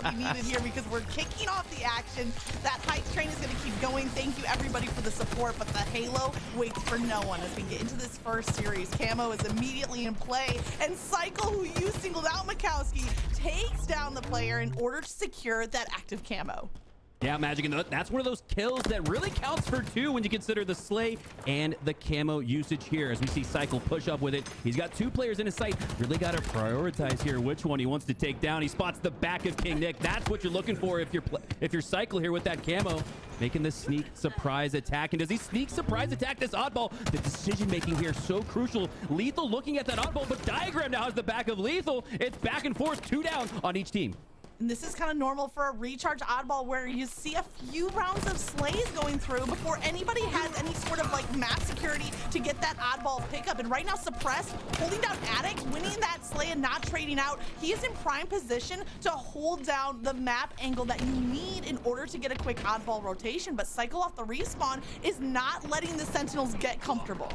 mentality needed here because we're kicking off the action. That hype train is going to keep going. Thank you, everybody, for the support, but the Halo waits for no one as we get into this first series. Camo is immediately in play, and Cycle, who you singled out, Mikowski, takes down the player in order to secure that active camo. Yeah, Magic, and that's one of those kills that really counts for two when you consider the slay and the camo usage here. As we see Cycle push up with it, he's got two players in his sight. Really got to prioritize here which one he wants to take down. He spots the back of King Nick. That's what you're looking for if you're Cycle here with that camo, making the sneak surprise attack. And does he sneak surprise attack this oddball? The decision making here so crucial. Lethal looking at that oddball, but Diagram now has the back of Lethal. It's back and forth, 2 down on each team. And this is kind of normal for a recharge oddball where you see a few rounds of slays going through before anybody has any sort of like map security to get that oddball pickup. And right now, Suppressed holding down Addict, winning that slay and not trading out. He is in prime position to hold down the map angle that you need in order to get a quick oddball rotation. But Cycle off the respawn is not letting the Sentinels get comfortable.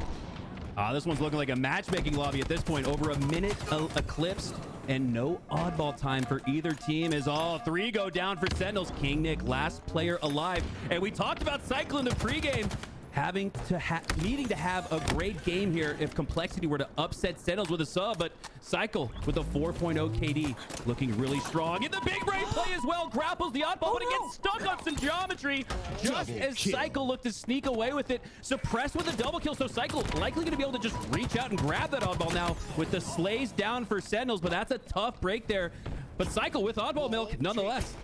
This one's looking like a matchmaking lobby at this point. Over a minute eclipsed and no oddball time for either team as all 3 go down for Sentinels. King Nick, last player alive. And we talked about Cycle in the pregame. Needing to have a great game here if Complexity were to upset Sentinels with a sub, but Cycle with a 4.0 KD looking really strong. And the big brain play as well, grapples the oddball, but it gets stuck on some geometry just as Cycle looked to sneak away with it. Suppressed with a double kill, so Cycle likely going to be able to just reach out and grab that oddball now with the slays down for Sentinels, but that's a tough break there. But Cycle with oddball milk nonetheless.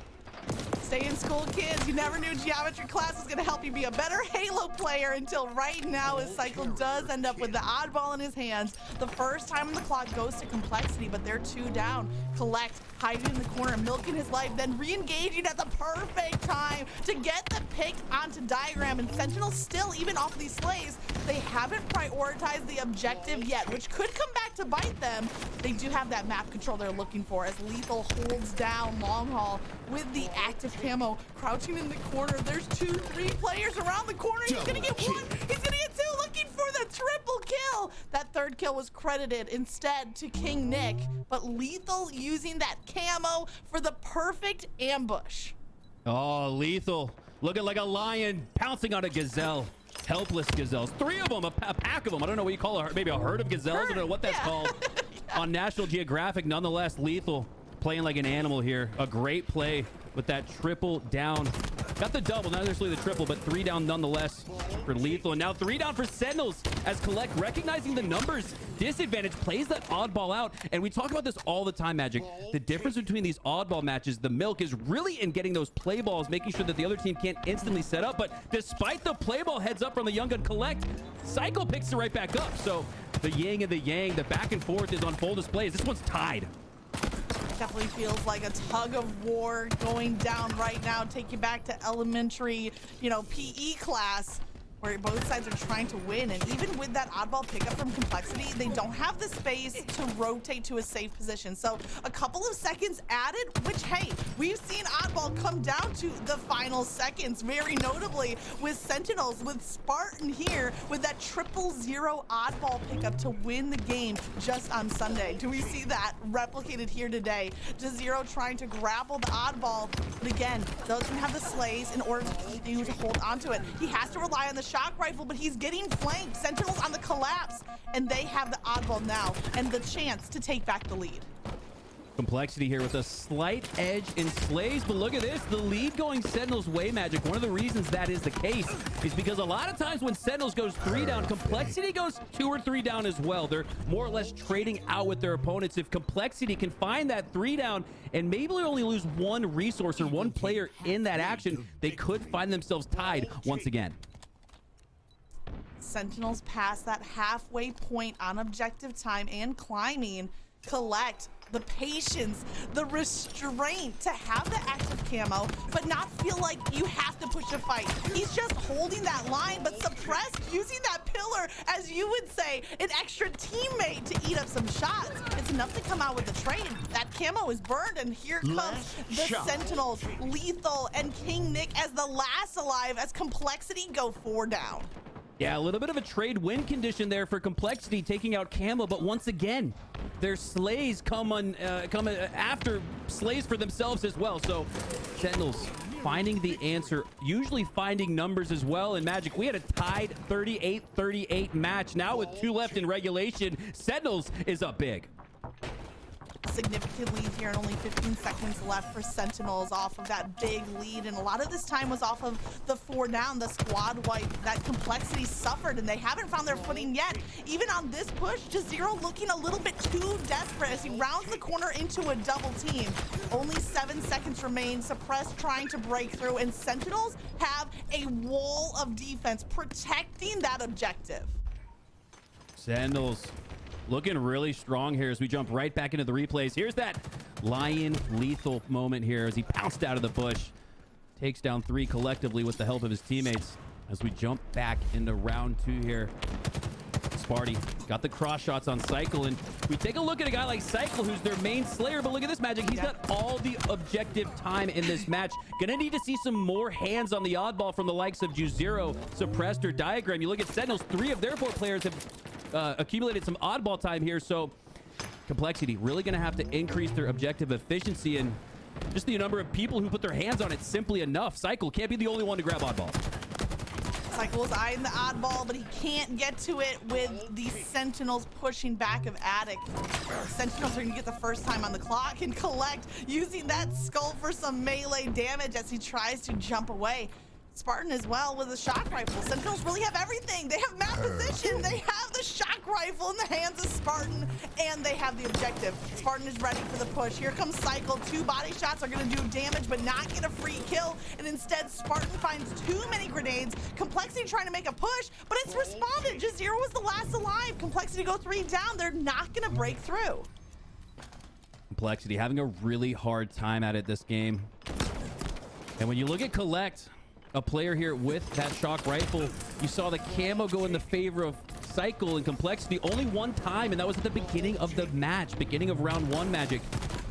Stay in school, kids. You never knew geometry class was going to help you be a better Halo player until right now, as Cycle does end up with the oddball in his hands. The first time on the clock goes to Complexity, but they're 2 down. Collect, hiding in the corner, milking his life, then re-engaging at the perfect time to get the pick onto Diagram. And Sentinels still, even off of these slays, they haven't prioritized the objective yet, which could come back to bite them. They do have that map control they're looking for as Lethal holds down Long Haul with the active camo, crouching in the corner. There's 2, 3 players around the corner. He's gonna get 1, he's gonna get 2, looking for the triple kill. That 3rd kill was credited instead to King Nick, but Lethal using that camo for the perfect ambush. Oh, Lethal looking like a lion pouncing on a gazelle. Helpless gazelles, 3 of them, a pack of them. I don't know what you call it, maybe a herd of gazelles. I don't know what that's called. Yeah. On National Geographic. Nonetheless, Lethal playing like an animal here. A great play with that triple down. Got the double, not necessarily the triple, but 3 down nonetheless for Lethal. And now 3 down for Sentinels as Collect, recognizing the numbers disadvantage, plays that oddball out. And we talk about this all the time, Magic. The difference between these oddball matches, the milk, is really in getting those play balls, making sure that the other team can't instantly set up. But despite the play ball heads up from the Young Gun Collect, Cycle picks it right back up. So the yin and the yang, the back and forth is on full display. This one's tied. Definitely feels like a tug of war going down right now. Take you back to elementary, PE class, where both sides are trying to win. And even with that oddball pickup from Complexity, they don't have the space to rotate to a safe position. So a couple of seconds added, which, hey, we've seen oddball come down to the final seconds, very notably with Sentinels, with Spartan here, with that 000 oddball pickup to win the game just on Sunday. Do we see that replicated here today? Zero trying to grapple the oddball, but again, doesn't have the slays in order to continue to hold onto it. He has to rely on the shock rifle, but he's getting flanked. Sentinels on the collapse, and they have the oddball now and the chance to take back the lead. Complexity here with a slight edge in slays, but look at this, the lead going Sentinels way, Magic. One of the reasons that is the case is because a lot of times when Sentinels goes 3 down, Complexity goes 2 or 3 down as well. They're more or less trading out with their opponents. If Complexity can find that 3 down and maybe only lose 1 resource or 1 player in that action, they could find themselves tied once again. Sentinels pass that halfway point on objective time and climbing. Collect the patience, the restraint to have the active camo, but not feel like you have to push a fight. He's just holding that line, but Suppressed using that pillar, as you would say, an extra teammate to eat up some shots. It's enough to come out with the trade. That camo is burned, and here comes the Sentinels, Lethal and King Nick as the last alive, as Complexity go 4 down. Yeah, a little bit of a trade win condition there for Complexity taking out Camo, but once again, their slays come after slays for themselves as well. So Sentinels finding the answer, usually finding numbers as well. In Magic, we had a tied 38-38 match. Now with 2 left in regulation, Sentinels is up big. Significant lead here and only 15 seconds left for Sentinels off of that big lead, and a lot of this time was off of the 4 down, the squad wipe that Complexity suffered, and they haven't found their footing yet. Even on this push, Jazero looking a little bit too desperate as he rounds the corner into a double team. Only 7 seconds remain. Suppressed trying to break through, and Sentinels have a wall of defense protecting that objective. Sentinels looking really strong here as we jump right back into the replays. Here's that Lion lethal moment here as he pounced out of the bush. Takes down 3 collectively with the help of his teammates as we jump back into round 2 here. Sparty got the cross shots on Cycle, and we take a look at a guy like Cycle who's their main slayer, but look at this Magic. He's got all the objective time in this match. Gonna need to see some more hands on the oddball from the likes of Juzero, Suppressed, or Diagram. You look at Sentinels, 3 of their 4 players have accumulated some oddball time here, so Complexity really going to have to increase their objective efficiency, and just the number of people who put their hands on it simply enough. Cycle can't be the only one to grab oddball. Cycle's eyeing the oddball, but he can't get to it with the Sentinels pushing back of Attic. Sentinels are going to get the first time on the clock and Collect using that skull for some melee damage as he tries to jump away. Spartan as well with a shock rifle. Sentinels really have everything. They have map position. They have the shock rifle in the hands of Spartan, and they have the objective. Spartan is ready for the push. Here comes Cycle. 2 body shots are going to do damage, but not get a free kill. And instead, Spartan finds too many grenades. Complexity trying to make a push, but it's responded. Jazero was the last alive. Complexity go 3 down. They're not going to break through. Complexity having a really hard time at it this game. And when you look at Collect, a player here with that shock rifle, you saw the camo go in the favor of Cycle and Complexity only 1 time, and that was at the beginning of the match, beginning of round 1 Magic.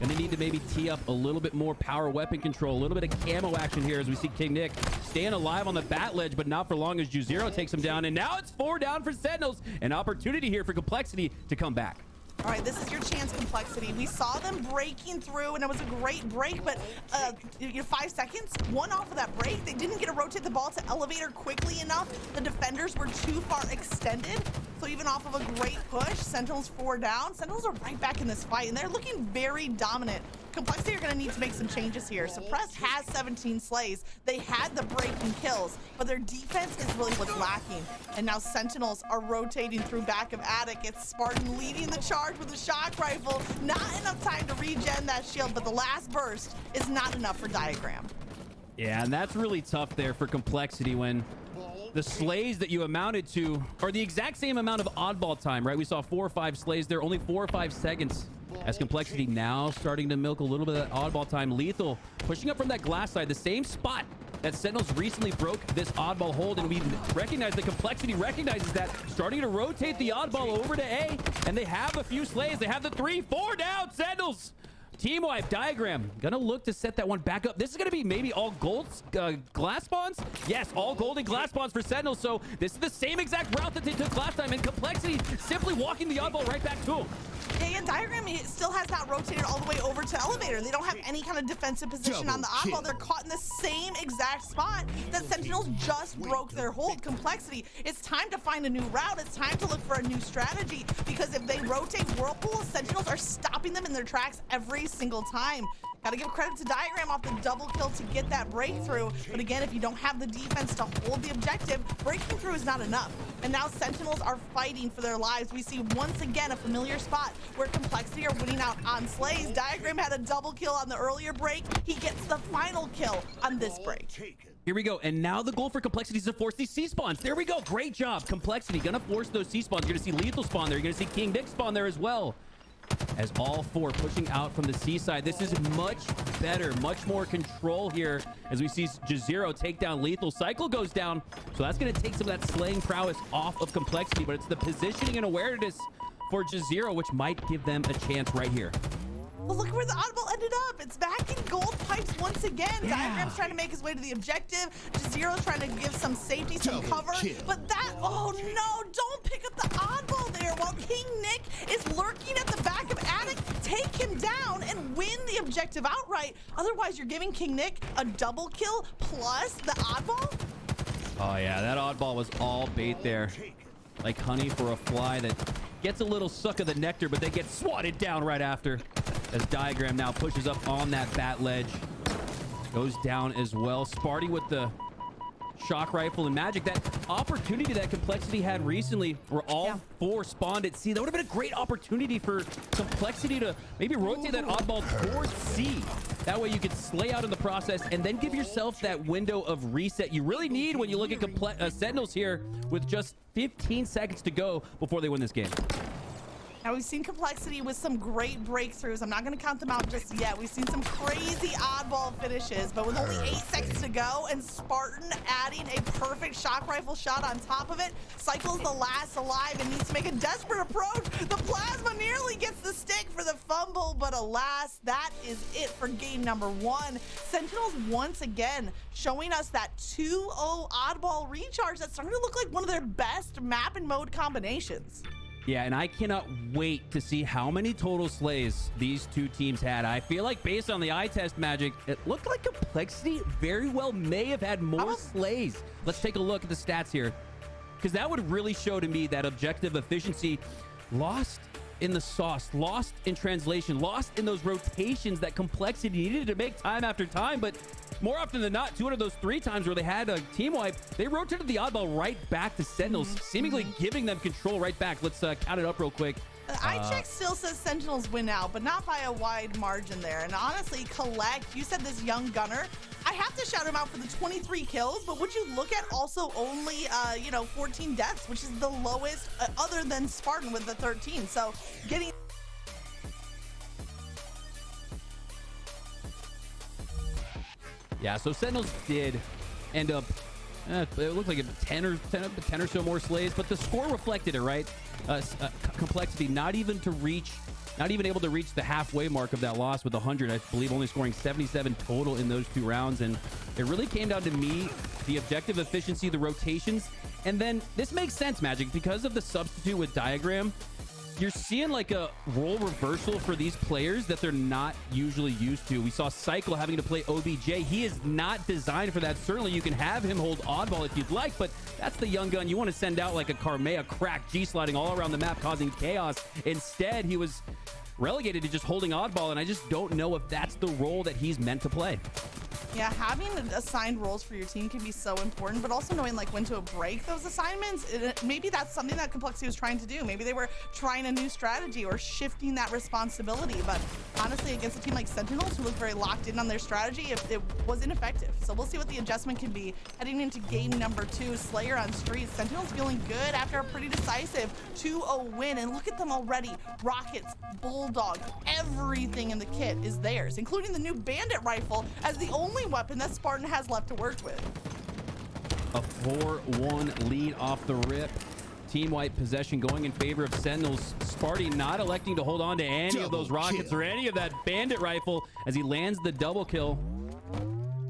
And they need to maybe tee up a little bit more power weapon control, a little bit of camo action here as we see King Nick staying alive on the bat ledge, but not for long as Juzero takes him down. And now it's 4 down for Sentinels. An opportunity here for Complexity to come back. All right, this is your chance, Complexity. We saw them breaking through, and it was a great break, but 5 seconds, 1 off of that break. They didn't get to rotate the ball to elevator quickly enough. The defenders were too far extended. So even off of a great push, Sentinels 4 down. Sentinels are right back in this fight, and they're looking very dominant. Complexity are going to need to make some changes here. Suppressed has 17 slays. They had the breaking kills, but their defense is really what's lacking. And now Sentinels are rotating through back of Attic. It's Spartan leading the charge with a shock rifle. Not enough time to regen that shield, but the last burst is not enough for Diagram. Yeah, and that's really tough there for Complexity when the slays that you amounted to are the exact same amount of oddball time, right? We saw 4 or 5 slays there, only 4 or 5 seconds. As Complexity now starting to milk a little bit of that oddball time. Lethal pushing up from that glass side, the same spot that Sentinels recently broke this oddball hold, and we recognize that Complexity recognizes that, starting to rotate the oddball over to A, and they have a few slays. They have the 3, 4 down. Sentinels team wipe. Diagram gonna look to set that one back up. This is gonna be maybe all gold glass spawns. Yes, all golden glass spawns for Sentinels. So this is the same exact route that they took last time, and Complexity simply walking the oddball right back to him. Yeah, Diagram still has not rotated all the way over to elevator. They don't have any kind of defensive position on the oddball. They're caught in the same exact spot that Sentinels just broke their hold. Complexity, it's time to find a new route. It's time to look for a new strategy, because if they rotate Whirlpool, Sentinels are stopping them in their tracks every single time. Gotta give credit to Diagram off the double kill to get that breakthrough. But again, if you don't have the defense to hold the objective, breaking through is not enough. And now Sentinels are fighting for their lives. We see once again a familiar spot where Complexity are winning out on slays. Diagram had a double kill on the earlier break. He gets the final kill on this break. Here we go. And now the goal for Complexity is to force these C-spawns. There we go. Great job. Complexity gonna force those C-spawns. You're gonna see Lethal spawn there. You're gonna see King Nick spawn there as well. As all 4 pushing out from the C side. This is much better, much more control here as we see Jazero take down Lethal. Cycle goes down, so that's going to take some of that slaying prowess off of Complexity, but it's the positioning and awareness for Jazero which might give them a chance right here. Well, look where the oddball ended up. It's back in gold pipes once once again. Diagram's trying to make his way to the objective. Zero's trying to give some safety, some cover. But that, oh no, don't pick up the oddball there while King Nick is lurking at the back of Attic. Take him down and win the objective outright. Otherwise, you're giving King Nick a double kill plus the oddball. Oh yeah, that oddball was all bait there. Like honey for a fly that gets a little suck of the nectar, but they get swatted down right after. As Diagram now pushes up on that bat ledge. Goes down as well. Sparty with the shock rifle and Magic. That opportunity that Complexity had recently where all four spawned at C. That would have been a great opportunity for Complexity to maybe rotate that oddball towards C. That way you could slay out in the process and then give yourself that window of reset you really need when you look at Sentinels here with just 15 seconds to go before they win this game. Now, we've seen Complexity with some great breakthroughs. I'm not going to count them out just yet. We've seen some crazy oddball finishes, but with only 8 seconds to go and Spartan adding a perfect shock rifle shot on top of it, Cycle's the last alive and needs to make a desperate approach. The plasma nearly gets the stick for the fumble, but alas, that is it for game number 1. Sentinels once again showing us that 2-0 oddball recharge that's starting to look like one of their best map and mode combinations. Yeah, and I cannot wait to see how many total slays these two teams had. I feel like based on the eye test Magic, it looked like Complexity very well may have had more slays. Let's take a look at the stats here, because that would really show to me that objective efficiency lost in the sauce, lost in translation, lost in those rotations that Complexity needed to make time after time. But more often than not, 2 out of those 3 times where they had a team wipe, they rotated the oddball right back to Sentinels, seemingly giving them control right back. Let's count it up real quick. iCheck still says Sentinels win out, but not by a wide margin there. And honestly, Collect, you said this young gunner, I have to shout him out for the 23 kills, but would you look at also only, 14 deaths, which is the lowest other than Spartan with the 13. So getting... Yeah, so Sentinels did end up, it looked like 10 or so more slays, but the score reflected it, right? Complexity not even able to reach the halfway mark of that loss with 100, I believe only scoring 77 total in those 2 rounds. And it really came down to me, the objective efficiency, the rotations. And then this makes sense, Magic, because of the substitute with Diagram. You're seeing like a role reversal for these players that they're not usually used to. We saw Cycle having to play OBJ. He is not designed for that. Certainly you can have him hold oddball if you'd like, but that's the young gun you want to send out like a Karmea, crack G-sliding all around the map, causing chaos. Instead, he was relegated to just holding oddball, and I just don't know if that's the role that he's meant to play. Yeah, having assigned roles for your team can be so important, but also knowing like when to break those assignments, maybe that's something that Complexity was trying to do. Maybe they were trying a new strategy or shifting that responsibility. But honestly, against a team like Sentinels, who look very locked in on their strategy, it was ineffective. So we'll see what the adjustment can be heading into game number 2. Slayer on Streets. Sentinels feeling good after a pretty decisive 2-0 win. And look at them already. Rockets, Bulldog, everything in the kit is theirs, including the new Bandit rifle as the only weapon that Spartan has left to work with. A 4-1 lead off the rip. Team wipe possession going in favor of Sentinels. Sparty not electing to hold on to any of those rockets or any of that Bandit rifle as he lands the double kill.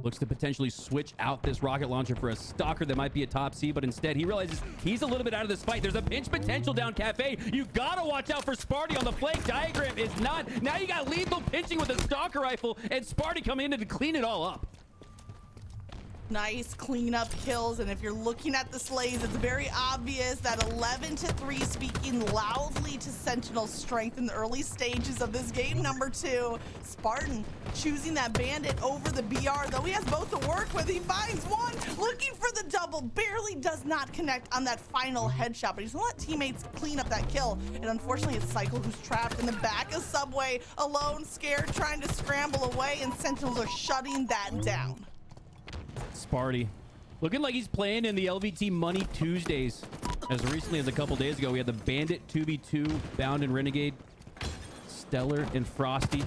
Looks to potentially switch out this rocket launcher for a Stalker that might be a top C, but instead he realizes he's a little bit out of this fight. There's a pinch potential down Cafe. You gotta watch out for Sparty on the flank. Diagram is not. Now you got lethal pinching with a Stalker rifle and Sparty coming in to clean it all up. Nice cleanup kills, and if you're looking at the slays, it's very obvious that 11-3 speaking loudly to Sentinel's strength in the early stages of this game number 2. Spartan choosing that Bandit over the BR, though he has both to work with. He finds one, looking for the double, barely does not connect on that final headshot, but he's gonna let teammates clean up that kill. And unfortunately, it's Cycle who's trapped in the back of Subway, alone, scared, trying to scramble away, and Sentinels are shutting that down. Sparty looking like he's playing in the LVT Money Tuesdays. As recently as a couple days ago, we had the Bandit 2v2, Bound and Renegade, Stellar and Frosty.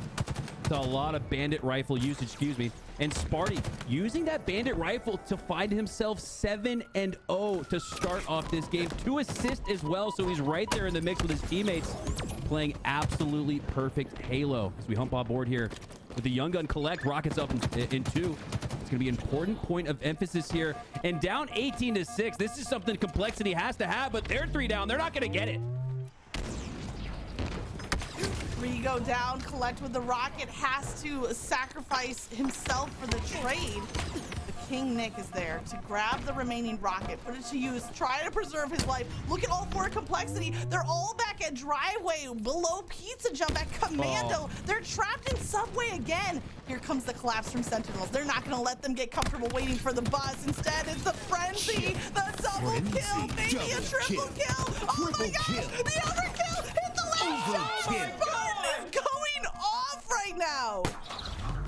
Saw a lot of Bandit rifle usage, excuse me. And Sparty using that Bandit rifle to find himself 7-0 to start off this game. 2 assists as well, so he's right there in the mix with his teammates, playing absolutely perfect Halo. As we hump on board here with the Young Gun collect. Rockets up in 2. It's going to be an important point of emphasis here. And down 18-6. This is something Complexity has to have, but they're 3 down. They're not going to get it. 3 go down. Collect with the rocket has to sacrifice himself for the trade. The King Nick is there to grab the remaining rocket, put it to use, try to preserve his life. Look at all 4 Complexity. They're all back at driveway, below pizza jump at commando. They're trapped in subway again. Here comes the collapse from Sentinels. They're not going to let them get comfortable waiting for the bus. Instead, it's the frenzy, the double kill, maybe a triple kill. Oh my gosh, the overkill hit the last shot. Spartan is going off right now.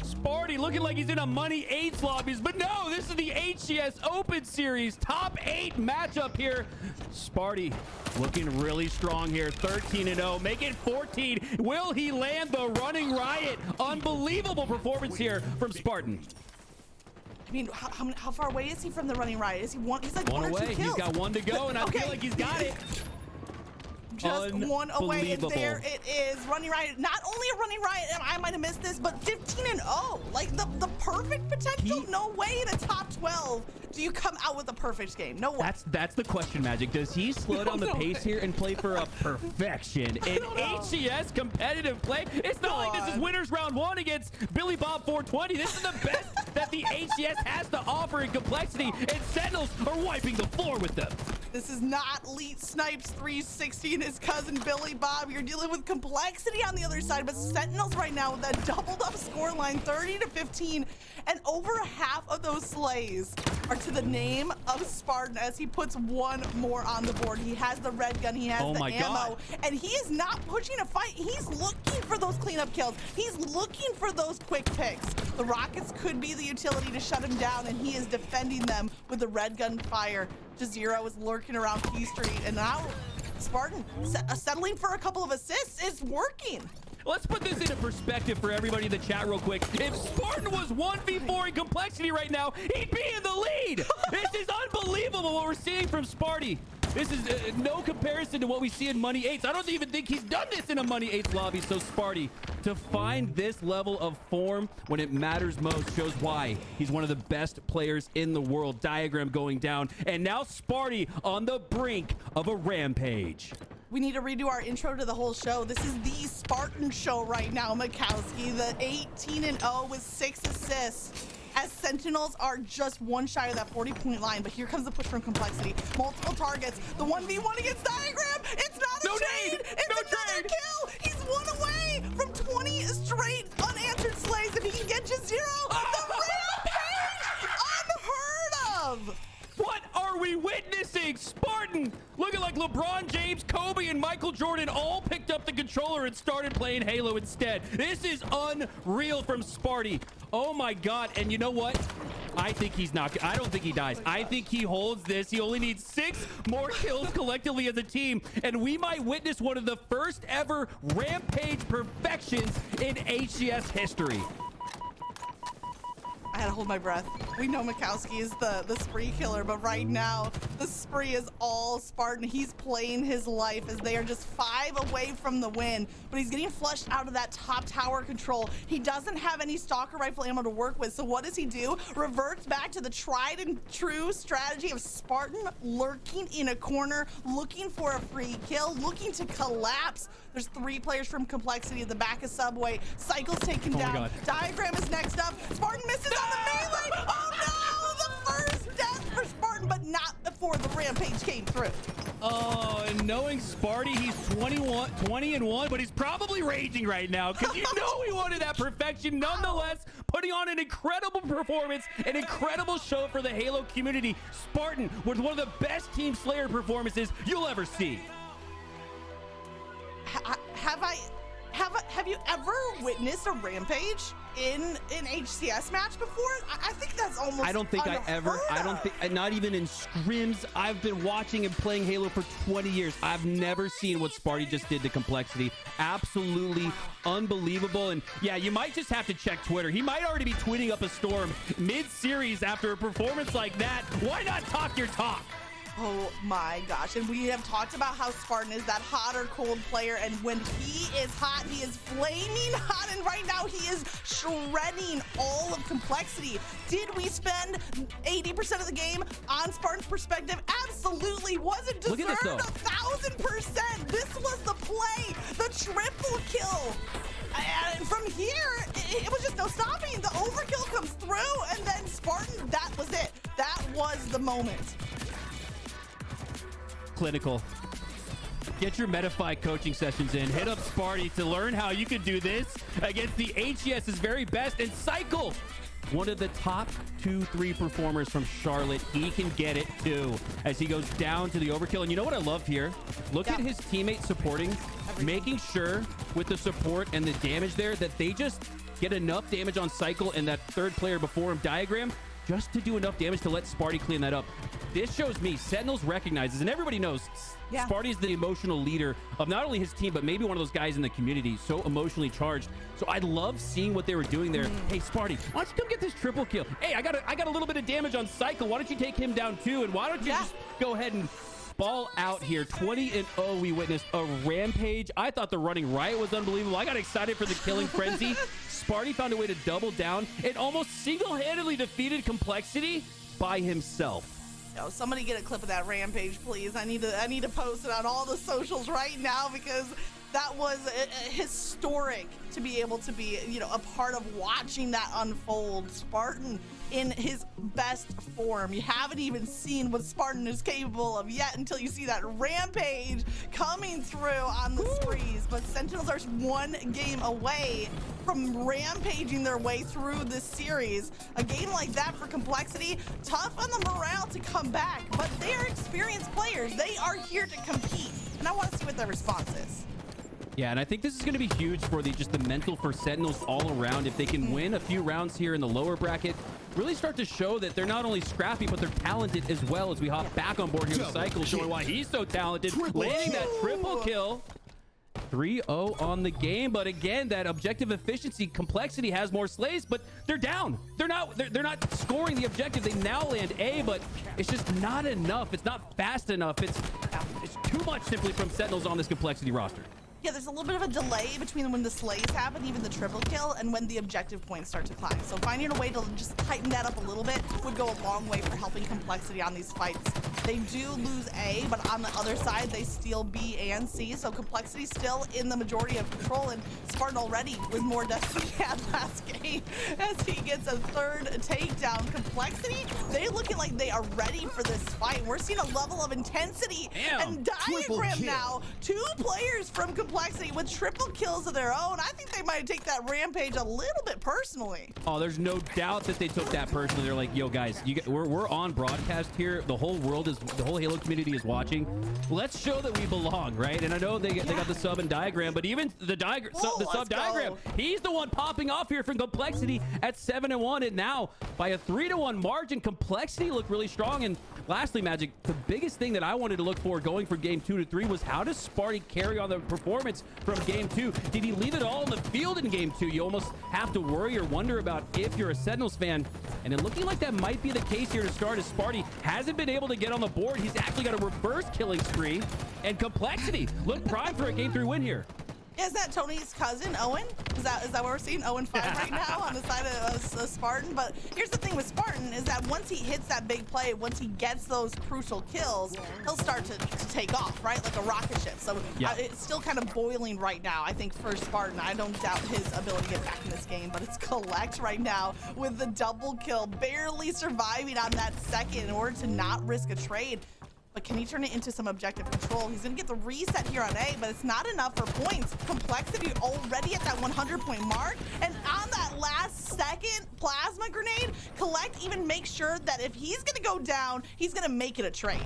Sparty looking like he's in a Money 8 lobbies, but no, this is the HCS Open Series top 8 matchup here. Sparty looking really strong here, 13-0, make it 14. Will he land the Running Riot? Unbelievable performance here from Spartan. I mean, how far away is he from the Running Riot? Is he one? He's like one or away. two kills. He's got 1 to go, and I feel like he's got it. Just 1 away, and there it is. Running Riot, not only a Running Riot, and I might have missed this, but 15-0. Like the perfect potential. No way in a top 12 do you come out with a perfect game. No way. That's the question, Magic. Does he slow down the pace here and play for a perfection in HCS competitive play? It's not like this is winners round 1 against Billy Bob 420. This is the best that the HCS has to offer in Complexity, and Sentinels are wiping the floor with them. This is not Elite Snipes 360 and his cousin Billy Bob. You're dealing with Complexity on the other side, but Sentinels right now with that doubled up score line, 30-15, and over half of those slays are to the name of Spartan as he puts 1 more on the board. He has the red gun, he has the ammo, and he is not pushing a fight. He's looking for those cleanup kills. He's looking for those quick picks. The Rockets could be the utility to shut him down, and he is defending them with the red gun fire. Jazero is lurking around P Street, and now Spartan settling for a couple of assists is working. Let's put this into perspective for everybody in the chat real quick. If Spartan was 1v4 in Complexity right now, he'd be in the lead. This is unbelievable what we're seeing from Sparty. This is no comparison to what we see in Money 8s. I don't even think he's done this in a Money 8s lobby. So Sparty, to find this level of form when it matters most shows why he's one of the best players in the world. Diagram going down. And now Sparty on the brink of a rampage. We need to redo our intro to the whole show. This is the Spartan show right now, Mikowski. The 18-0 with 6 assists. As Sentinels are just 1 shy of that 40-point line, but here comes the push from Complexity. Multiple targets. The 1v1 against Diagram. It's not a trade. It's another kill. He's 1 away from 20 straight unanswered slays. If he can get just 0, the rampage unheard of. What are we witnessing? Spartan looking like LeBron James, Kobe, and Michael Jordan all picked up the controller and started playing Halo instead. This is unreal from Sparty. Oh my God. And you know what? I think he's not. I don't think he dies. I think he holds this. He only needs 6 more kills collectively as a team, and we might witness one of the first ever rampage perfections in HCS history. I had to hold my breath. We know Mikowski is the spree killer, but right now the spree is all Spartan. He's playing his life as they are just 5 away from the win, but he's getting flushed out of that top tower control. He doesn't have any stalker rifle ammo to work with, so what does he do? Reverts back to the tried and true strategy of Spartan lurking in a corner, looking for a free kill, looking to collapse. There's 3 players from Complexity at the back of Subway. Cycle's taken down. Diagram is next up. Spartan misses on the melee. Oh no! The first death for Spartan, but not before the rampage came through. Oh, and knowing Sparty, he's 20-1, but he's probably raging right now because you know he wanted that perfection. Nonetheless, putting on an incredible performance, an incredible show for the Halo community. Spartan with one of the best Team Slayer performances you'll ever see. Have you ever witnessed a rampage in an HCS match before? I think that's almost I don't think I ever. I don't think, not even in scrims. I've been watching and playing Halo for 20 years. I've never seen what Sparty just did to Complexity. Absolutely unbelievable. And yeah, you might just have to check Twitter. He might already be tweeting up a storm mid-series after a performance like that. Why not talk your talk? Oh my gosh, and we have talked about how Spartan is that hot or cold player, and when he is hot, he is flaming hot and right now he is shredding all of Complexity. Did we spend 80% of the game on Spartan's perspective? Absolutely. Was it deserved? Look at this, though. 1,000%. This was the play, the triple kill. And from here, it was just no stopping. The overkill comes through, and then Spartan, that was it. That was the moment. Clinical. Get your Metafy coaching sessions in. Hit up Sparty to learn how you can do this against the HCS's very best. And Cycle, one of the top 2-3 performers from Charlotte. He can get it too as he goes down to the overkill. And you know what I love here? Look at his teammates supporting, making sure with the support and the damage there that they just get enough damage on Cycle and that third player before him, Diagram, just to do enough damage to let Sparty clean that up. This shows me Sentinels recognizes, and everybody knows, Sparty's the emotional leader of not only his team, but maybe one of those guys in the community, so emotionally charged. So I love seeing what they were doing there. Hey, Sparty, why don't you come get this triple kill? Hey, I got a little bit of damage on Cycle. Why don't you take him down too? And why don't you just go ahead and ball out here? 20-0, we witnessed a rampage. I thought the running riot was unbelievable. I got excited for the killing frenzy. Sparty found a way to double down and almost single-handedly defeated Complexity by himself. Yo, somebody get a clip of that rampage, please. I need to post it on all the socials right now because that was historic to be able to be, a part of watching that unfold. Spartan in his best form. You haven't even seen what Spartan is capable of yet until you see that rampage coming through on the sprees. But Sentinels are one game away from rampaging their way through this series. A game like that for Complexity, tough on the morale to come back, but they are experienced players. They are here to compete, and I want to see what their response is. Yeah, and I think this is going to be huge for just the mental for Sentinels all around. If they can win a few rounds here in the lower bracket, really start to show that they're not only scrappy, but they're talented as well. As we hop back on board here with Cycle, showing why he's so talented, landing that triple kill. 3-0 on the game, but again, that objective efficiency, Complexity has more slays, but they're down. They're not scoring the objective. They now land A, but it's just not enough. It's not fast enough. It's too much simply from Sentinels on this Complexity roster. Yeah, there's a little bit of a delay between when the slays happen, even the triple kill, and when the objective points start to climb. So finding a way to just tighten that up a little bit would go a long way for helping Complexity on these fights. They do lose A, but on the other side, they steal B and C. So Complexity still in the majority of control, and Spartan already with more deaths than he had last game as he gets a third takedown. Complexity, they're looking like they are ready for this fight. We're seeing a level of intensity and Diagram now. 2 players from Complexity with triple kills of their own. I think they might take that rampage a little bit personally. Oh, there's no doubt that they took that personally. They're like, yo, guys, we're on broadcast here. The whole world is, the whole Halo community is watching. Let's show that we belong, right? And I know they got the sub and Diagram, but even the sub Diagram, he's the one popping off here from Complexity at 7-1, and now by a 3-1 margin, Complexity looked really strong. And lastly, Magic, the biggest thing that I wanted to look for going from game 2 to 3 was how does Sparty carry on the performance from game 2? Did he leave it all in the field in game 2? You almost have to worry or wonder about if you're a Sentinels fan. And it looking like that might be the case here to start, as Sparty hasn't been able to get on the board. He's actually got a reverse killing spree, and Complexity look primed for a game 3 win here. Is that Tony's cousin, Owen? Is that what we're seeing? 0-5 right now on the side of Spartan. But here's the thing with Spartan is that once he hits that big play, once he gets those crucial kills, he'll start to take off, right? Like a rocket ship. So it's still kind of boiling right now, I think, for Spartan. I don't doubt his ability to get back in this game, but it's Collect right now with the double kill, barely surviving on that second in order to not risk a trade. But can he turn it into some objective control? He's going to get the reset here on A, but it's not enough for points. Complexity already at that 100-point mark. And on that last second plasma grenade, Collect even makes sure that if he's going to go down, he's going to make it a trade.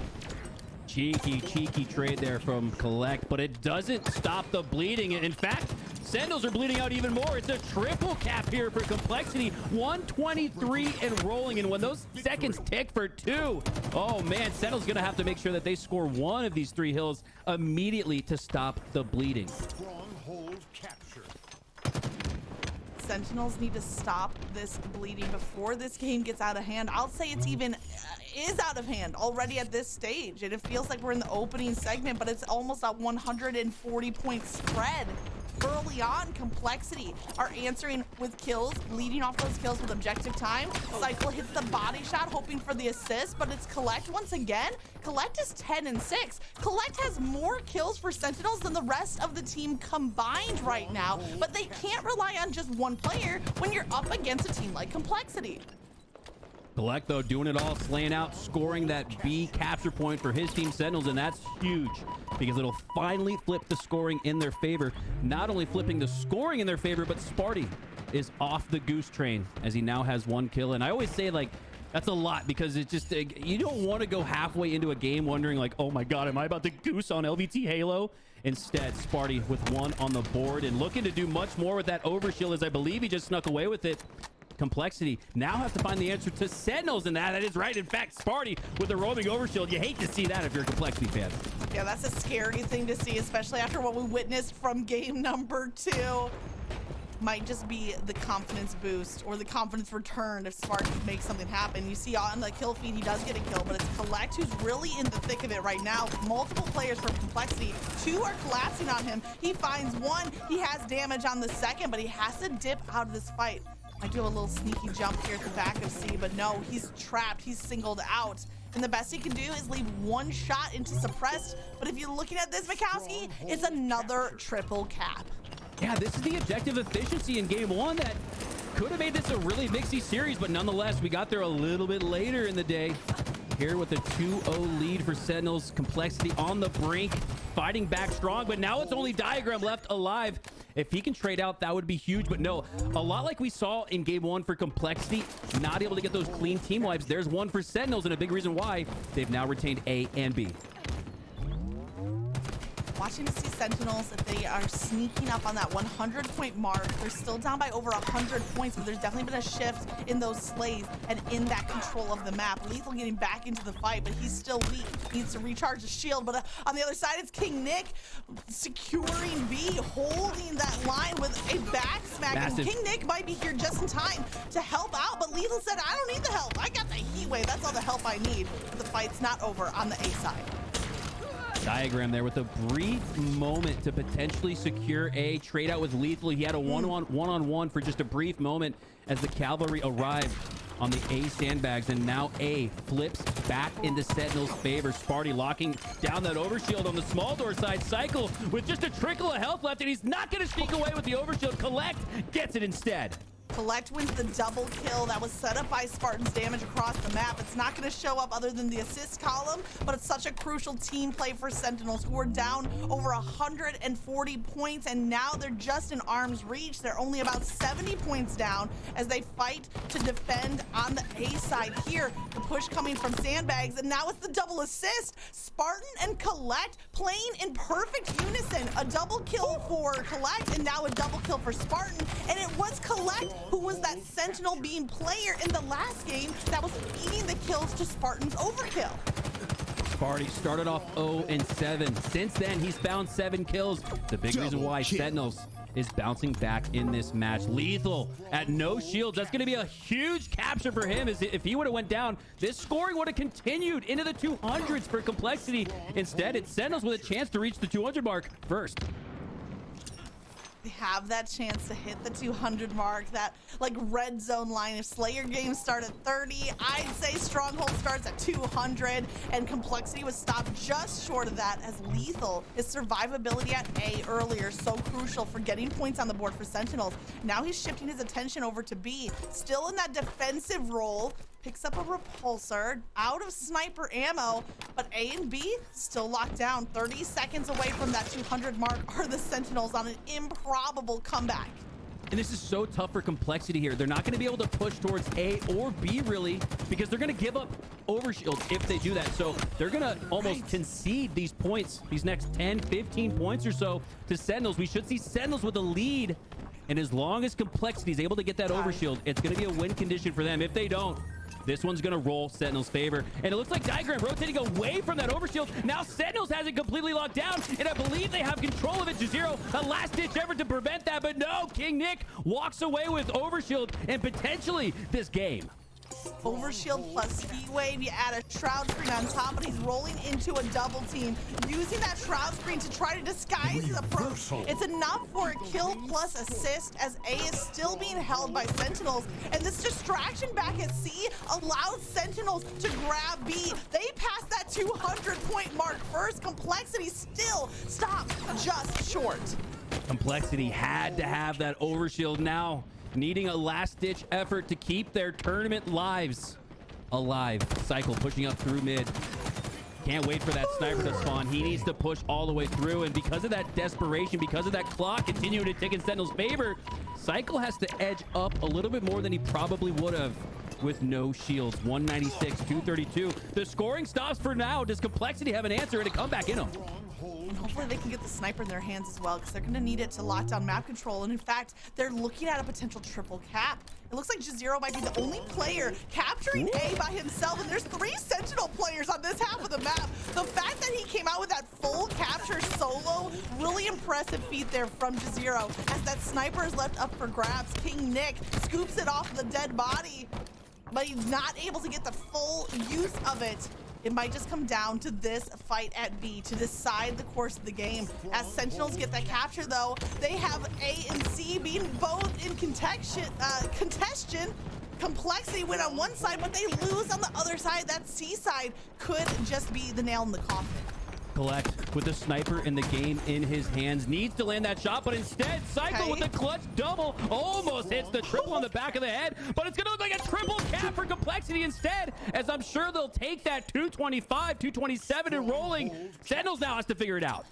Cheeky trade there from Collect, but it doesn't stop the bleeding. In fact, Sentinels are bleeding out even more. It's a triple cap here for Complexity. 123 and rolling, and when those seconds tick for 2, oh man, Sentinels gonna have to make sure that they score one of these 3 hills immediately to stop the bleeding. Stronghold capture. Sentinels need to stop this bleeding before this game gets out of hand. I'll say it's even is out of hand already at this stage, and it feels like we're in the opening segment, but it's almost a 140-point spread early on. Complexity are answering with kills, leading off those kills with objective time. Cycle hits the body shot, hoping for the assist, but it's Collect once again. Collect is 10 and 6. Collect has more kills for Sentinels than the rest of the team combined right now, but they can't rely on just one player when you're up against a team like Complexity. Collect, though, doing it all, slaying out, scoring that B capture point for his team Sentinels, and that's huge because it'll finally flip the scoring in their favor. Not only flipping the scoring in their favor, but Sparty is off the goose train as he now has 1 kill. And I always say, like, that's a lot because it's just, you don't want to go halfway into a game wondering, like, oh my God, am I about to goose on LVT Halo? Instead, Sparty with 1 on the board and looking to do much more with that overshield, as I believe he just snuck away with it. Complexity now have to find the answer to Sentinels, and that is right. In fact, Sparty with the roaming overshield. You hate to see that if you're a Complexity fan. Yeah, that's a scary thing to see, especially after what we witnessed from game number 2. Might just be the confidence boost or the confidence return if Sparky makes something happen. You see on the kill feed, he does get a kill, but it's Collect who's really in the thick of it right now. Multiple players for Complexity. 2 are collapsing on him. He finds 1. He has damage on the second, but he has to dip out of this fight. I do a little sneaky jump here at the back of C, but no, he's trapped. He's singled out. And the best he can do is leave 1 shot into suppressed. But if you're looking at this, Mikowski, it's another triple cap. Yeah, this is the objective efficiency in game 1 that could have made this a really mixy series, but nonetheless, we got there a little bit later in the day. Here with a 2-0 lead for Sentinels. Complexity on the brink, fighting back strong, but now it's only Diagram left alive. If he can trade out, that would be huge, but no, a lot like we saw in game 1 for Complexity, not able to get those clean team wipes. There's 1 for Sentinels, and a big reason why they've now retained A and B. Watching to see Sentinels, if they are sneaking up on that 100-point mark. They're still down by over 100 points, but there's definitely been a shift in those slays and in that control of the map. Lethal getting back into the fight, but he's still weak. Needs to recharge his shield, but on the other side, it's King Nick securing B, holding that line with a back smack. Massive. And King Nick might be here just in time to help out, but Lethal said, I don't need the help. I got the heat wave. That's all the help I need. But the fight's not over on the A side. Diagram there with a brief moment to potentially secure A. Trade out with Lethal. He had a one-on-one for just a brief moment as the cavalry arrived on the A sandbags, and now A flips back into Sentinel's favor. Sparty locking down that overshield on the small door side. Cycle with just a trickle of health left, and he's not going to sneak away with the overshield. Collect gets it instead. Collect wins the double kill that was set up by Spartan's damage across the map. It's not going to show up other than the assist column, but it's such a crucial team play for Sentinels, who are down over 140 points, and now they're just in arm's reach. They're only about 70 points down as they fight to defend on the A side here. The push coming from sandbags, and now it's the double assist. Spartan and Collect playing in perfect unison. A double kill for Collect, and now a double kill for Spartan, and it was Collect who was that Sentinel beam player in the last game that was feeding the kills to Spartan's overkill. Sparty started off 0-7. Since then, he's found 7 kills. The big reason why Sentinels is bouncing back in this match. Lethal at no shields. That's going to be a huge capture for him. As if he would have went down, this scoring would have continued into the 200s for Complexity. Instead, it's Sentinels with a chance to reach the 200 mark first. They have that chance to hit the 200 mark, that like red zone line. If Slayer games start at 30, I'd say Stronghold starts at 200, and Complexity was stopped just short of that, as Lethal, his survivability at A earlier, so crucial for getting points on the board for Sentinels. Now he's shifting his attention over to B, still in that defensive role. Picks up a repulsor, out of sniper ammo, but A and B still locked down. 30 seconds away from that 200 mark are the Sentinels on an improbable comeback. And this is so tough for Complexity here. They're not going to be able to push towards A or B, really, because they're going to give up overshield if they do that. So they're going to almost concede these points, these next 10, 15 points or so to Sentinels. We should see Sentinels with a lead. And as long as Complexity is able to get that overshield, it's going to be a win condition for them. If they don't, this one's going to roll Sentinel's favor. And it looks like Diagram rotating away from that overshield. Now Sentinels has it completely locked down, and I believe they have control of it. Jazero, a last-ditch effort to prevent that, but no, King Nick walks away with overshield and potentially this game. Overshield plus Heat Wave. You add a Shroud Screen on top, and he's rolling into a double team, using that Shroud Screen to try to disguise his approach. It's enough for a kill plus assist, as A is still being held by Sentinels, and this distraction back at C allows Sentinels to grab B. They pass that 200-point mark first. Complexity still stops just short. Complexity had to have that overshield now, needing a last-ditch effort to keep their tournament lives alive. Cycle pushing up through mid. Can't wait for that sniper to spawn. He needs to push all the way through, and because of that desperation, because of that clock continuing to tick in Sentinel's favor, Cycle has to edge up a little bit more than he probably would have with no shields. 196, 232. The scoring stops for now. Does Complexity have an answer and a comeback in him? And hopefully they can get the sniper in their hands as well, because they're going to need it to lock down map control. And in fact, they're looking at a potential triple cap. It looks like Jazero might be the only player capturing A by himself, and there's 3 Sentinel players on this half of the map. The fact that he came out with that full capture solo, really impressive feat there from Jazero, as that sniper is left up for grabs. King Nick scoops it off the dead body, but he's not able to get the full use of it. It might just come down to this fight at B to decide the course of the game. As Sentinels get that capture, though, they have A and C being both in contention. Complexity win on one side, but they lose on the other side. That C side could just be the nail in the coffin. Collect with the sniper in the game in his hands, needs to land that shot, but instead Cycle with the clutch double almost hits the triple on the back of the head, but it's gonna look like a triple cap for Complexity instead, as I'm sure they'll take that 225, 227 and rolling. Sentinels now has to figure it out.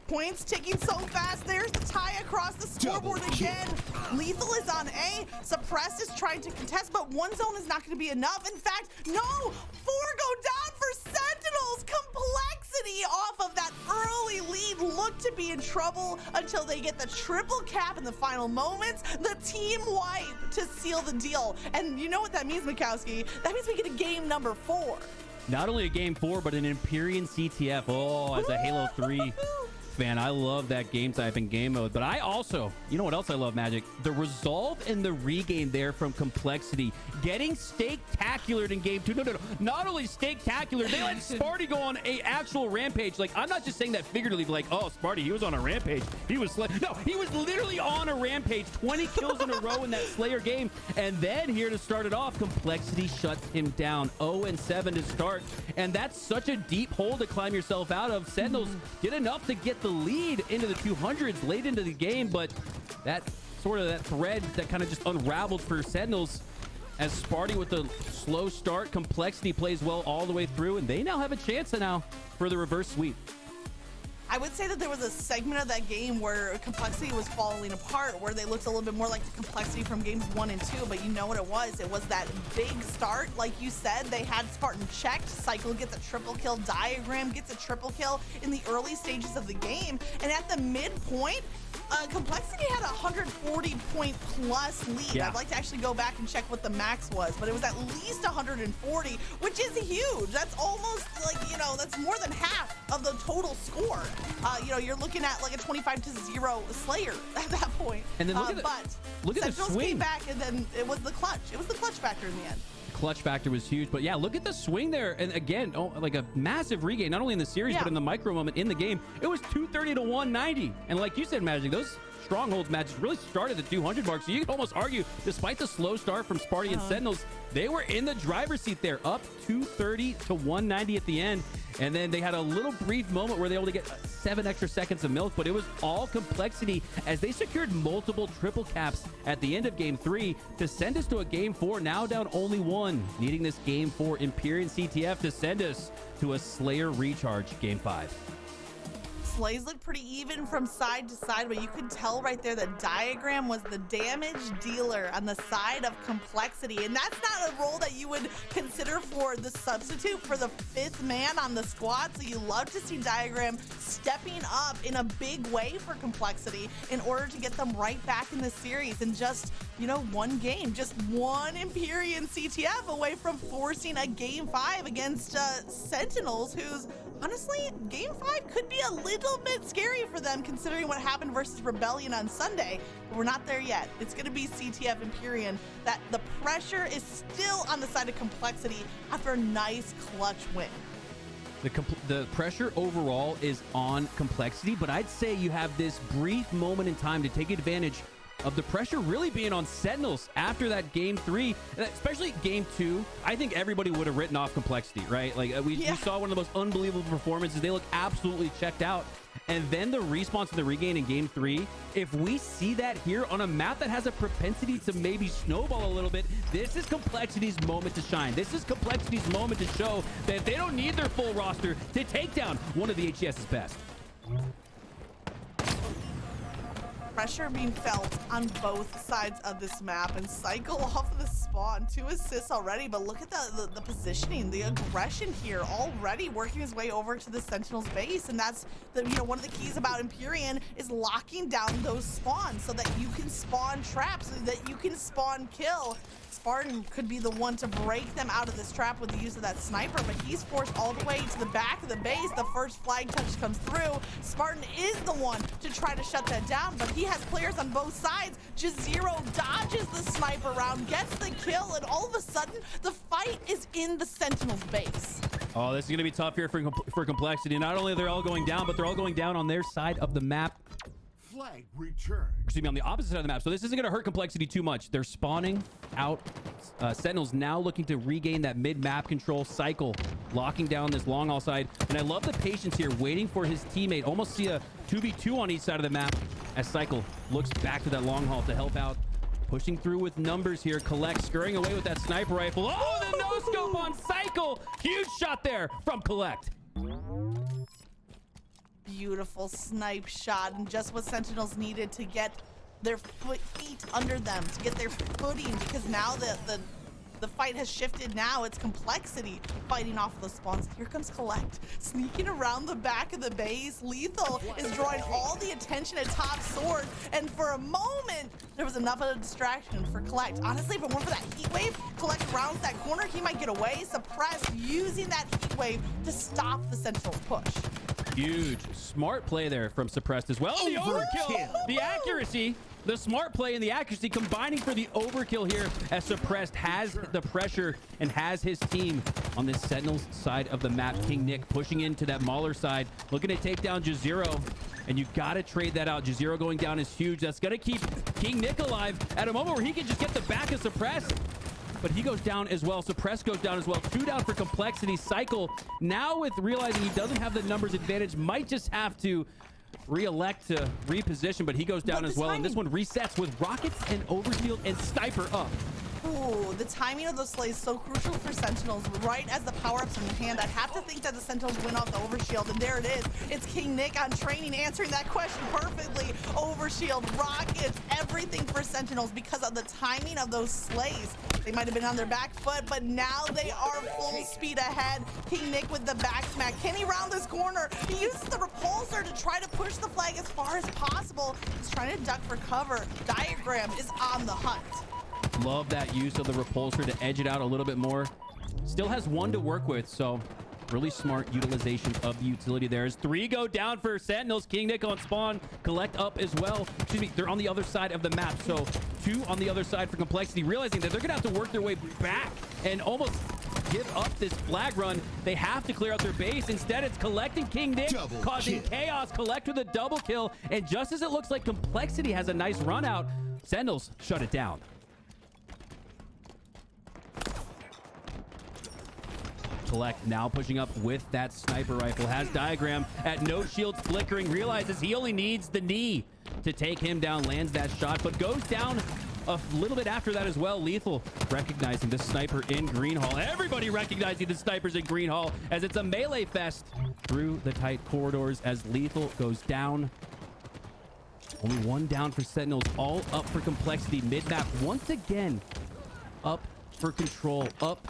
Points ticking so fast. There's the tie across the scoreboard again. Lethal is on A. Suppressed is trying to contest, but one zone is not going to be enough. In fact, no! 4 go down for Sentinels. Complexity off of that early lead look to be in trouble until they get the triple cap in the final moments. The team wipe to seal the deal. And you know what that means, Mikowski? That means we get a game number 4. Not only a game 4, but an Empyrean CTF. Oh, as a Halo 3 fan, I love that game type and game mode. But I also, you know what else I love, Magic? The resolve and the regain there from Complexity. Getting stake-tacular in game 2. No. Not only stake-tacular, they let Sparty go on a actual rampage. Like, I'm not just saying that figuratively, like, oh, Sparty, he was on a rampage. He was no, he was literally on a rampage. 20 kills in a row in that Slayer game. And then here to start it off, Complexity shuts him down. 0-7 to start. And that's such a deep hole to climb yourself out of. Sentinels did enough to get the lead into the 200s late into the game, but that sort of that thread that kind of just unraveled for Sentinels as Sparty with the slow start. Complexity plays well all the way through, and they now have a chance now for the reverse sweep. I would say that there was a segment of that game where Complexity was falling apart, where they looked a little bit more like the Complexity from games 1 and 2, but you know what it was? It was that big start. Like you said, they had Spartan checked. Cycle gets a triple kill. Diagram gets a triple kill in the early stages of the game. And at the midpoint, Complexity had a 140-point plus lead. Yeah. I'd like to actually go back and check what the max was, but it was at least 140, which is huge. That's almost like, you know, that's more than half of the total score. You know, you're looking at like a 25-0 Slayer at that point. And then look at the swing. Came back, and then it was the clutch. It was the clutch factor in the end. Clutch factor was huge, but yeah, look at the swing there. And again, like a massive regain, not only in the series, but in the micro moment in the game. It was 230 to 190. And like you said, Magic, those strongholds matches really started at the 200 mark. So you could almost argue, despite the slow start from Sparty and Sentinels, they were in the driver's seat there, up 230 to 190 at the end. And then they had a little brief moment where they were able to get 7 extra seconds of milk, but it was all Complexity as they secured multiple triple caps at the end of game 3 to send us to a game 4, now down only 1, needing this game 4 Empyrean CTF to send us to a Slayer recharge game 5. Slays look pretty even from side to side, but you could tell right there that Diagram was the damage dealer on the side of Complexity, and that's not a role that you would consider for the substitute for the 5th man on the squad. So you love to see Diagram stepping up in a big way for Complexity in order to get them right back in the series in just, you know, one game, just one Empyrean CTF away from forcing a game 5 against Sentinels, who's honestly, game 5 could be a little bit scary for them considering what happened versus Rebellion on Sunday, but we're not there yet. It's going to be CTF Empyrean, that the pressure is still on the side of Complexity after a nice clutch win. The pressure overall is on Complexity, but I'd say you have this brief moment in time to take advantage of the pressure really being on Sentinels after that game 3, especially game 2. I think everybody would have written off Complexity, right? Like we saw one of the most unbelievable performances. They look absolutely checked out. And then the response to the regain in game 3, if we see that here on a map that has a propensity to maybe snowball a little bit, this is Complexity's moment to shine. This is Complexity's moment to show that they don't need their full roster to take down one of the HCS's best. Pressure being felt on both sides of this map, and Cycle off of the spawn, 2 assists already, but look at the positioning, the aggression here, already working his way over to the Sentinels base. And that's one of the keys about Empyrean is locking down those spawns so that you can spawn traps, so that you can spawn kill. Spartan could be the one to break them out of this trap with the use of that sniper, but he's forced all the way to the back of the base. The first flag touch comes through. Spartan is the one to try to shut that down, but he has players on both sides. Jazero dodges the sniper round, gets the kill, and all of a sudden, the fight is in the Sentinels base. Oh, this is going to be tough here for Complexity. Not only are they all going down, but they're all going down on their side of the map. Flag return. Excuse me, on the opposite side of the map. So this isn't going to hurt Complexity too much. They're spawning out. Sentinels now looking to regain that mid-map control. Cycle locking down this long haul side. And I love the patience here, waiting for his teammate. Almost see a 2v2 on each side of the map as Cycle looks back to that long haul to help out. Pushing through with numbers here. Collect, scurrying away with that sniper rifle. Oh, the no-scope on Cycle. Huge shot there from Collect. Beautiful snipe shot, and just what Sentinels needed to get their feet under them, to get their footing, because now the fight has shifted. Now it's Complexity fighting off those spawns. Here comes Collect, sneaking around the back of the base. Lethal is drawing all the attention at top sword, and for a moment, there was enough of a distraction for Collect. Honestly, if it weren't for that heat wave, Collect rounds that corner, he might get away. Suppressed, using that heat wave to stop the Sentinels push. Huge smart play there from Suppressed as well. The overkill, the accuracy, the smart play and the accuracy combining for the overkill here as Suppressed has the pressure and has his team on this Sentinels side of the map. King Nick pushing into that Mauler side, looking to take down Jazero. And you got to trade that out. Jazero going down is huge. That's going to keep King Nick alive at a moment where he can just get the back of Suppressed. But he goes down as well. Suppress goes down as well. 2 down for Complexity. Cycle, now with realizing he doesn't have the numbers advantage, might just have to re-elect to reposition, but he goes down as well. And this one resets with rockets and overshield and sniper up. Ooh, the timing of those slays so crucial for Sentinels. Right as the power-ups are in hand, I'd have to think that the Sentinels win off the overshield, and there it is. It's King Nick on training, answering that question perfectly. Overshield, rockets, everything for Sentinels because of the timing of those slays. They might have been on their back foot, but now they are full speed ahead. King Nick with the back smack. Can he round this corner? He uses the repulsor to try to push the flag as far as possible. He's trying to duck for cover. Diagram is on the hunt. Love that use of the repulsor to edge it out a little bit more. Still has 1 to work with, so really smart utilization of the utility there. As 3 go down for Sentinels. King Nick on spawn. Collect up as well. Excuse me, they're on the other side of the map, so 2 on the other side for Complexity, realizing that they're gonna have to work their way back and almost give up this flag run. They have to clear out their base. Instead, it's collecting King Nick, causing chaos. Collect with a double kill, and just as it looks like Complexity has a nice run out, Sentinels shut it down. Collect now pushing up with that sniper rifle. Has Diagram at no shields flickering. Realizes he only needs the knee to take him down. Lands that shot, but goes down a little bit after that as well. Lethal recognizing the sniper in Green Hall. Everybody recognizing the snipers in Green Hall as it's a melee fest through the tight corridors as Lethal goes down. Only 1 down for Sentinels. All up for Complexity. Mid-map once again up for control. Up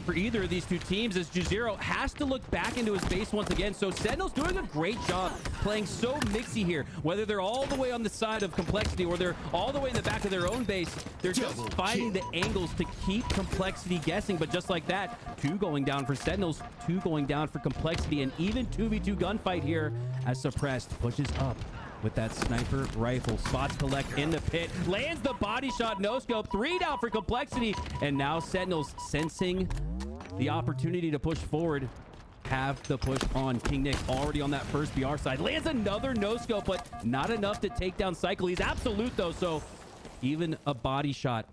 for either of these 2 teams as Jazero has to look back into his base once again. So Sentinels doing a great job playing so mixy here. Whether they're all the way on the side of Complexity or they're all the way in the back of their own base, they're just finding the angles to keep Complexity guessing. But just like that, 2 going down for Sentinels, 2 going down for Complexity, and even 2v2 gunfight here as Suppressed pushes up with that sniper rifle. Spots Collect in the pit. Lands the body shot. No scope. 3 down for Complexity. And now Sentinels, sensing the opportunity to push forward, have the push on. King Nick already on that first BR side. Lands another no scope, but not enough to take down Cycle. He's absolute though, so even a body shot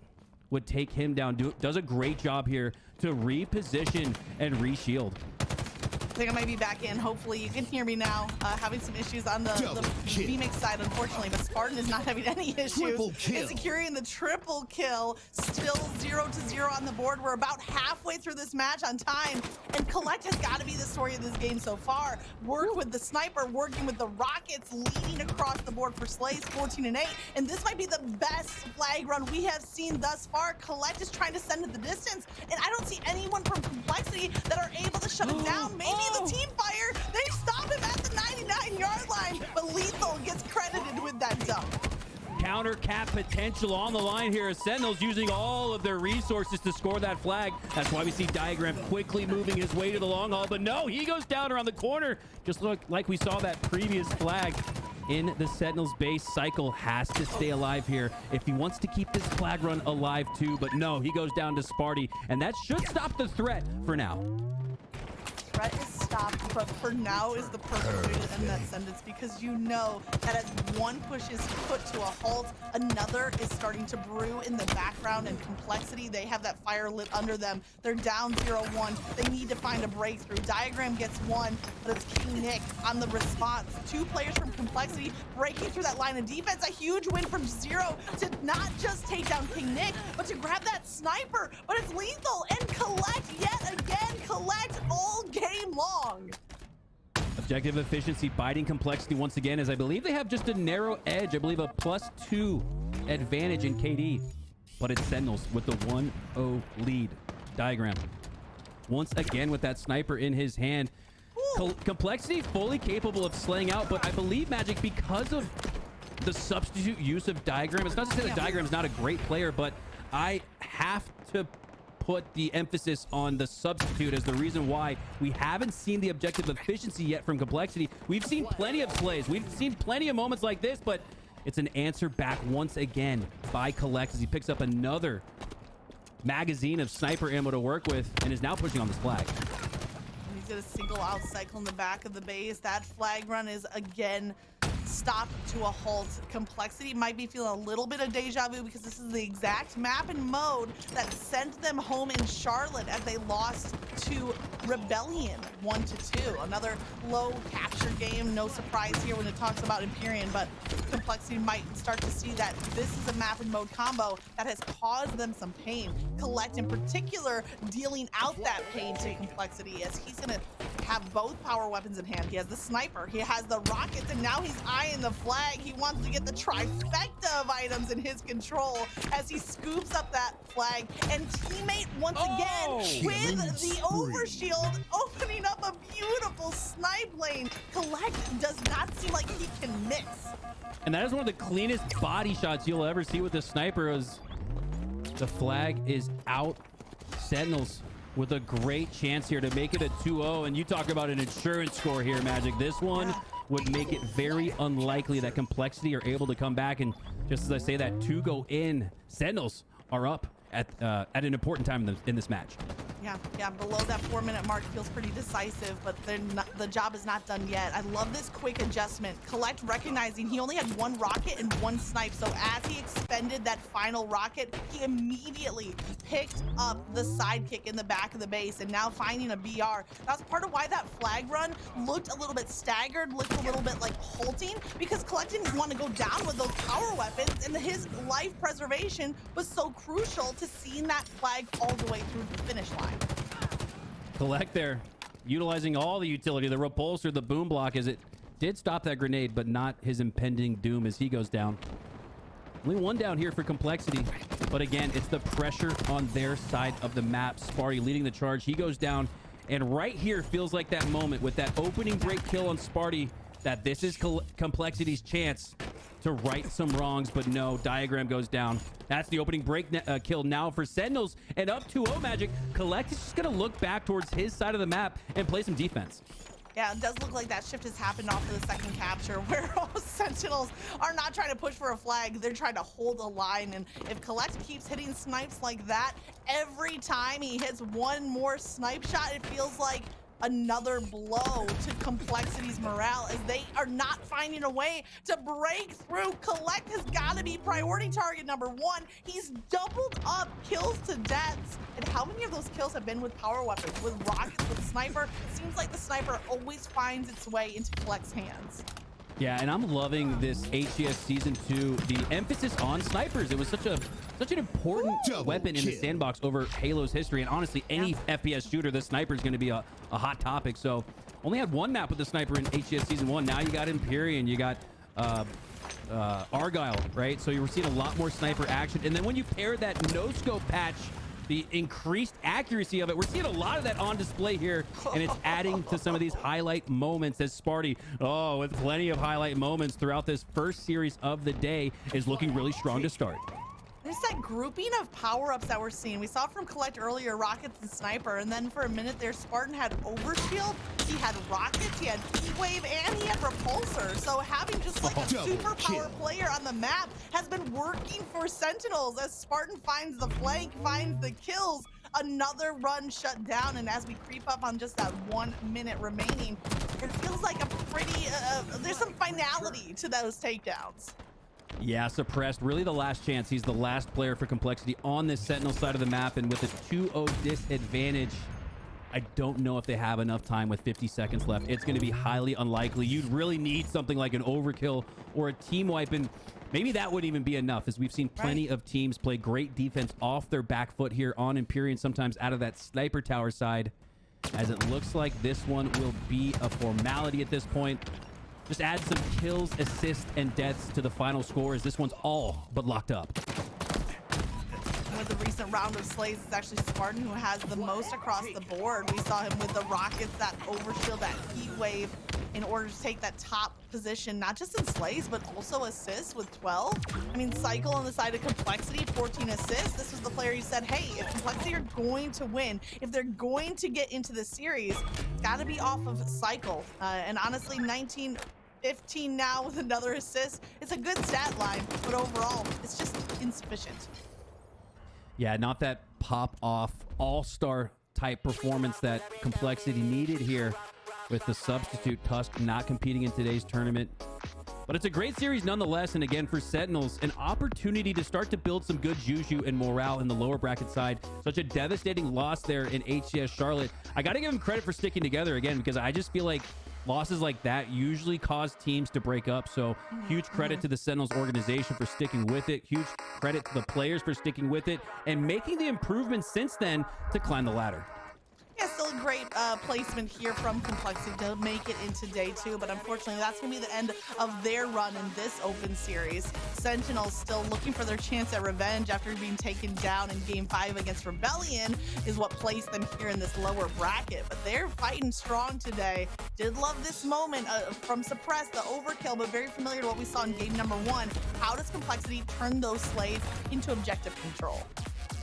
would take him down. Does a great job here to reposition and reshield. I think I might be back in. Hopefully you can hear me now. Having some issues on the VMix side, unfortunately, but Spartan is not having any issues. It's securing the triple kill. Still 0-0 on the board. We're about halfway through this match on time, and Collect has got to be the story of this game so far. Work with the sniper, working with the rockets, leading across the board for Slays, 14-8, and this might be the best flag run we have seen thus far. Collect is trying to send it the distance, and I don't see anyone from Complexity that are able to shut it down. Maybe the team fire, they stop him at the 99-yard line, but Lethal gets credited with that dunk. Counter cap potential on the line here. Sentinels using all of their resources to score that flag. That's why we see Diagram quickly moving his way to the long haul, but no, he goes down around the corner. Just like we saw that previous flag in the Sentinels base. Cycle has to stay alive here if he wants to keep this flag run alive too, but no, he goes down to Sparty, and that should stop the threat for now. Threat is stopped, but for now is the perfect way to end that sentence, because you know that as one push is put to a halt, another is starting to brew in the background. And Complexity, they have that fire lit under them. They're down 0-1. They need to find a breakthrough. Diagram gets one, but it's King Nick on the response. 2 players from Complexity breaking through that line of defense. A huge win from Zero to not just take down King Nick, but to grab that sniper. But it's Lethal and Collect yet again. Collect all game long. Objective efficiency biting Complexity once again, as I believe they have just a narrow edge. I believe a +2 advantage in KD, but it's Sentinels with the 1-0 lead. Diagram once again with that sniper in his hand. Complexity fully capable of slaying out, but I believe Magic, because of the substitute use of Diagram, it's not to say that Diagram is not a great player, but I have to put the emphasis on the substitute as the reason why we haven't seen the objective efficiency yet from Complexity. We've seen plenty of slays. We've seen plenty of moments like this, but it's an answer back once again by Collect as he picks up another magazine of sniper ammo to work with and is now pushing on this flag. He's gonna single out Cycle in the back of the base. That flag run is again stopped to a halt. Complexity might be feeling a little bit of deja vu, because this is the exact map and mode that sent them home in Charlotte as they lost to Rebellion 1-2. Another low capture game. No surprise here when it talks about Empyrean, but Complexity might start to see that this is a map and mode combo that has caused them some pain. Collect in particular dealing out that pain to Complexity, as he's gonna have both power weapons in hand. He has the sniper, he has the rockets, and now he's eyeing the flag. He wants to get the trifecta of items in his control as he scoops up that flag. And teammate once again with the overshield, opening up a beautiful snipe lane. Collect does not seem like he can miss. And that is one of the cleanest body shots you'll ever see with the sniper, as the flag is out. Sentinels with a great chance here to make it a 2-0. And you talk about an insurance score here, Magic. This one would make it very unlikely that Complexity are able to come back. And just as I say that, 2 go in, Sentinels are up at an important time in this match. Yeah, below that 4-minute mark feels pretty decisive, but the job is not done yet. I love this quick adjustment. Collect recognizing he only had 1 rocket and 1 snipe, so as he expended that final rocket, he immediately picked up the sidekick in the back of the base, and now finding a BR. That's part of why that flag run looked a little bit staggered, looked a little bit like halting, because Collect didn't want to go down with those power weapons, and his life preservation was so crucial to seeing that flag all the way through the finish line. Collect there, utilizing all the utility, the repulsor, the boom block, as it did stop that grenade, but not his impending doom as he goes down. Only 1 down here for Complexity, but again, it's the pressure on their side of the map. Sparty leading the charge. He goes down, and right here feels like that moment with that opening break kill on Sparty, that this is Complexity's chance to right some wrongs, but no, Diagram goes down. That's the opening break kill now for Sentinels, and up 2-0 Magic. Collect is just gonna look back towards his side of the map and play some defense. Yeah, it does look like that shift has happened off of the second capture where Sentinels are not trying to push for a flag. They're trying to hold a line. And if Collect keeps hitting snipes like that, every time he hits one more snipe shot, it feels like another blow to Complexity's morale as they are not finding a way to break through. Collect has got to be priority target number one. He's doubled up kills to deaths. And how many of those kills have been with power weapons, with rockets, with sniper? Seems like the sniper always finds its way into Collect's hands. Yeah, and I'm loving this HCS Season 2, the emphasis on snipers. It was such an important weapon in the sandbox over Halo's history. And honestly, any FPS shooter, the sniper is going to be a hot topic. So only had one map with the sniper in HCS Season 1. Now you got Empyrean, you got Argyle, right? So you were seeing a lot more sniper action. And then when you pair that no-scope patch, the increased accuracy of it, we're seeing a lot of that on display here, and it's adding to some of these highlight moments as Sparty, with plenty of highlight moments throughout this first series of the day, is looking really strong to start. There's that grouping of power-ups that we're seeing. We saw from Collect earlier, rockets and sniper, and then for a minute there, Spartan had overshield, he had rockets, he had heat wave, and he had repulsor. So having just like a superpower player on the map has been working for Sentinels as Spartan finds the flank, finds the kills. Another run shut down, and as we creep up on just that 1 minute remaining, it feels like a pretty, there's some finality to those takedowns. Yeah, suppressed. Really the last chance. He's the last player for Complexity on this Sentinel side of the map, and with a 2-0 disadvantage, I don't know if they have enough time with 50 seconds left. It's going to be highly unlikely. You'd really need something like an overkill or a team wipe, and maybe that wouldn't even be enough, as we've seen plenty of teams play great defense off their back foot here on Empyrean, sometimes out of that sniper tower side, as it looks like this one will be a formality at this point. Just add some kills, assists, and deaths to the final score, as this one's all but locked up. With the recent round of slays, it's actually Spartan who has the most across the board. We saw him with the rockets, that overshield, that heat wave, in order to take that top position, not just in slays, but also assists with 12. I mean, Cycle on the side of Complexity, 14 assists. This was the player who said, hey, if Complexity are going to win, if they're going to get into the series, it's got to be off of Cycle. And honestly, 15 now with another assist. It's a good stat line, but overall, it's just insufficient. Yeah, not that pop-off all-star type performance that Complexity needed here with the substitute Tusk not competing in today's tournament. But it's a great series nonetheless, and again for Sentinels, an opportunity to start to build some good juju and morale in the lower bracket side. Such a devastating loss there in HCS Charlotte. I got to give them credit for sticking together again, because I just feel like losses like that usually cause teams to break up. So huge credit to the Sentinels organization for sticking with it. Huge credit to the players for sticking with it and making the improvements since then to climb the ladder. Yeah, still a great placement here from Complexity to make it into day 2, but unfortunately that's going to be the end of their run in this open series. Sentinels still looking for their chance at revenge after being taken down in Game 5 against Rebellion is what placed them here in this lower bracket, but they're fighting strong today. Did love this moment from Suppress, the overkill, but very familiar to what we saw in Game number 1. How does Complexity turn those slays into objective control?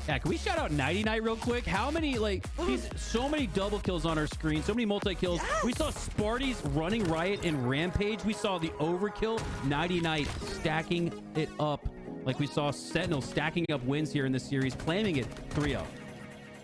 Yeah, can we shout out Nighty Night real quick? How many, he's so many double kills on our screen, so many multi-kills. Yes. We saw Sparty's running riot in Rampage. We saw the overkill, Nighty Night stacking it up. Like we saw Sentinel stacking up wins here in this series, claiming it 3-0.